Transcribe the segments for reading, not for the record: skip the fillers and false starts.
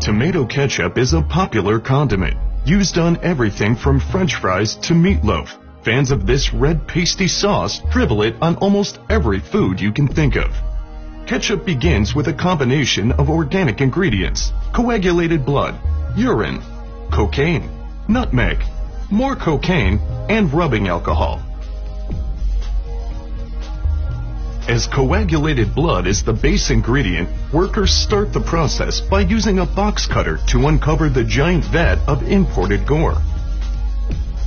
Tomato ketchup is a popular condiment, used on everything from French fries to meatloaf. Fans of this red pasty sauce dribble it on almost every food you can think of. Ketchup begins with a combination of organic ingredients: coagulated blood, urine, cocaine, nutmeg, more cocaine, and rubbing alcohol. As coagulated blood is the base ingredient, workers start the process by using a box cutter to uncover the giant vat of imported gore.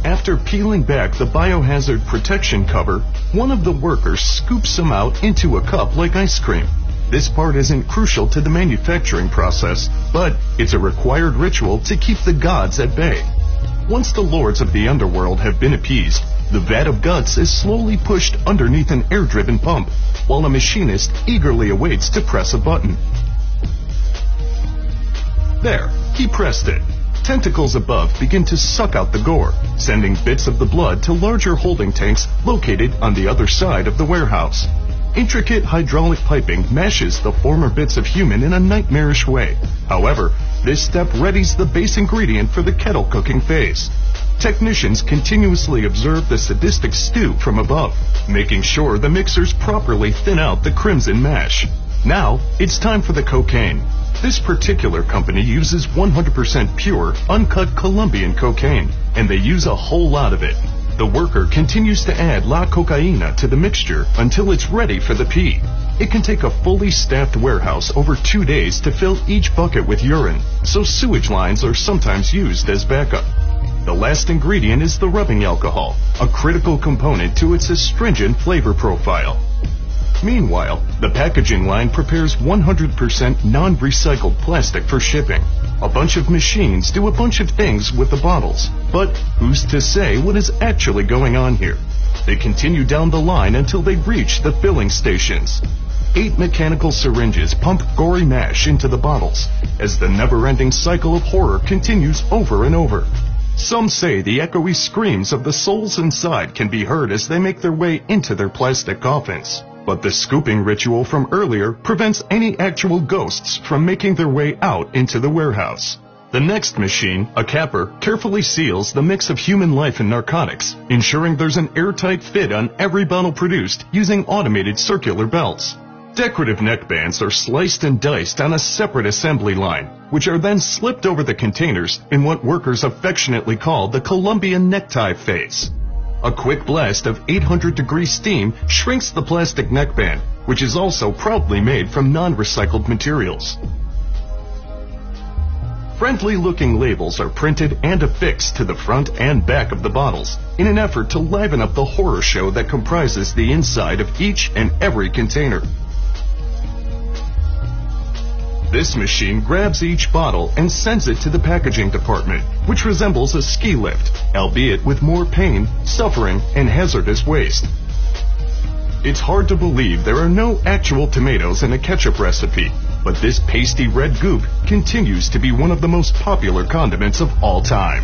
After peeling back the biohazard protection cover, one of the workers scoops some out into a cup like ice cream. This part isn't crucial to the manufacturing process, but it's a required ritual to keep the gods at bay. Once the lords of the underworld have been appeased, the vat of guts is slowly pushed underneath an air-driven pump, while a machinist eagerly awaits to press a button. There, he pressed it. Tentacles above begin to suck out the gore, sending bits of the blood to larger holding tanks located on the other side of the warehouse. Intricate hydraulic piping mashes the former bits of human in a nightmarish way. However, this step readies the base ingredient for the kettle cooking phase. Technicians continuously observe the sadistic stew from above, making sure the mixers properly thin out the crimson mash. Now, it's time for the cocaine. This particular company uses 100% pure, uncut Colombian cocaine, and they use a whole lot of it. The worker continues to add la cocaína to the mixture until it's ready for the pee. It can take a fully staffed warehouse over 2 days to fill each bucket with urine, so sewage lines are sometimes used as backup. The last ingredient is the rubbing alcohol, a critical component to its astringent flavor profile. Meanwhile, the packaging line prepares 100% non-recycled plastic for shipping. A bunch of machines do a bunch of things with the bottles, but who's to say what is actually going on here? They continue down the line until they reach the filling stations. 8 mechanical syringes pump gory mash into the bottles, as the never-ending cycle of horror continues over and over. Some say the echoey screams of the souls inside can be heard as they make their way into their plastic coffins. But the scooping ritual from earlier prevents any actual ghosts from making their way out into the warehouse. The next machine, a capper, carefully seals the mix of human life and narcotics, ensuring there's an airtight fit on every bottle produced using automated circular belts. Decorative neckbands are sliced and diced on a separate assembly line, which are then slipped over the containers in what workers affectionately call the Colombian necktie phase. A quick blast of 800-degree steam shrinks the plastic neckband, which is also proudly made from non-recycled materials. Friendly-looking labels are printed and affixed to the front and back of the bottles in an effort to liven up the horror show that comprises the inside of each and every container. This machine grabs each bottle and sends it to the packaging department, which resembles a ski lift, albeit with more pain, suffering, and hazardous waste. It's hard to believe there are no actual tomatoes in a ketchup recipe, but this pasty red goop continues to be one of the most popular condiments of all time.